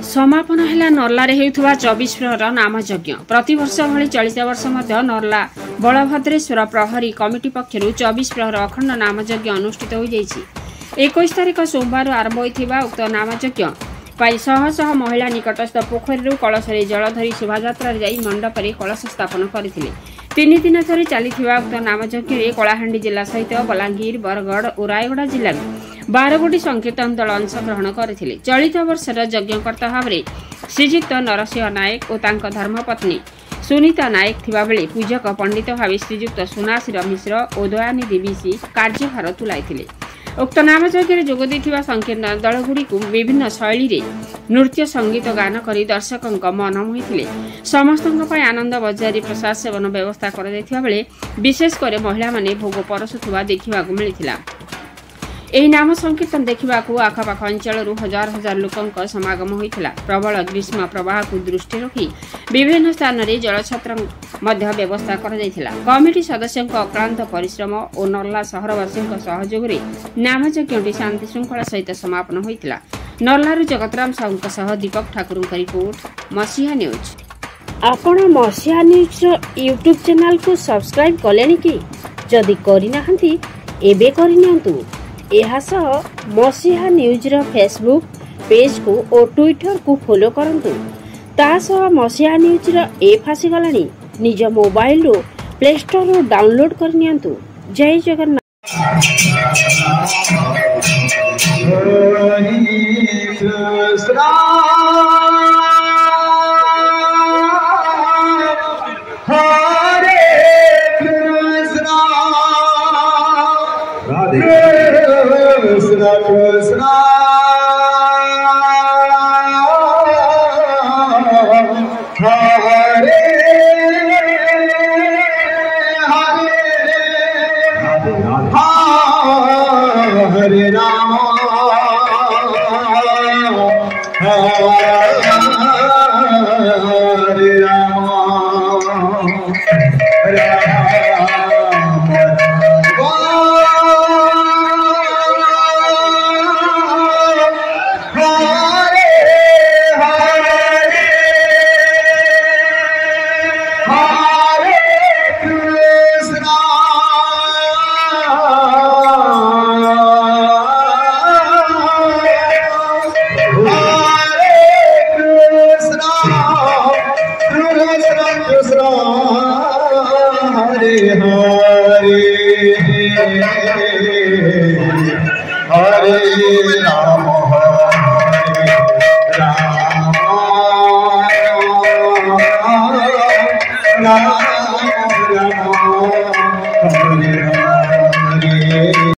समापन है नर्लारे हेउथुवा 24 प्रहर नामयज्ञ प्रतिवर्ष भली चलित वर्ष मध्य नर्ला बलभद्रेश्वर प्रहरी कमिटी पक्षरु 24 प्रहर अखण्ड नामयज्ञ अनुष्ठित हो जाइछि। 21 तारिख सोमवार आरंभ होइथिबा उक्त नामयज्ञ पाई शह शह महिला निकटस्थ पोखरीरु कलशरे जल धरी शोभायात्रा जाई मंडपरे कलश स्थापन करथिले। 3 दिन धरी चलिथिबा उक्त नामयज्ञ कलाहांडी जिला सहित बलांगीर बरगड़ और रायगड़ा जिल्ला 12 गोटी संकीर्तन दल अंशग्रहण करथिले। चलित वर्षर यज्ञकर्ता भावरे श्रीजुक्त नरसिंह नायक और तांको धर्मपत्नी सुनीता नायक थिबा बेले पूजक पंडित भावे श्रीजुक्त सुनाशिर मिश्र और दयानिधि बिसी कार्यभार तुलाइथिले। उक्त नामयज्ञ जोग देथिबा संकीर्तन दलगुड़ी विभिन्न शैली रे नृत्य संगीत गान करी दर्शकों मन मोहिथिले। समस्तों आनंद बजारी प्रसाद सेवन व्यवस्था कर बेले विशेषकर महिला माने भोग परसुवा देखा मिलता। एही नाम संकीर्तन देखा आखपाख अंचल हजार हजार लोकों समागम होता। प्रबल ग्रीष्म प्रवाह को दृष्टि रखी विभिन्न स्थान में जलछत्र व्यवस्था कर कमिटी सदस्यों अक्लांत परिश्रम और नर्ला सहरवासी सहयोग नामयज्ञ शांति श्रृंखला सहित समापन होता। नर्लारू जगतराम साहू दीपक ठाकुर रिपोर्ट मसीहा न्यूज। आपण मसीहा न्यूज यूट्यूब चैनल को सब्सक्राइब कलेनि कि जदि करिना हंती एबे करिनियंतु। एहा सह मसीहा न्यूज रो फेसबुक पेज को और ट्विटर को फॉलो करंतु। ता सह मसीहा न्यूज रो ऐप आसी गलानी निज मोबाइल रो प्ले स्टोर रो डाउनलोड करनियंतु। जय Jagannath. Hare Rama, Hare Rama, Hare Rama, Hare Rama, Hare Rama.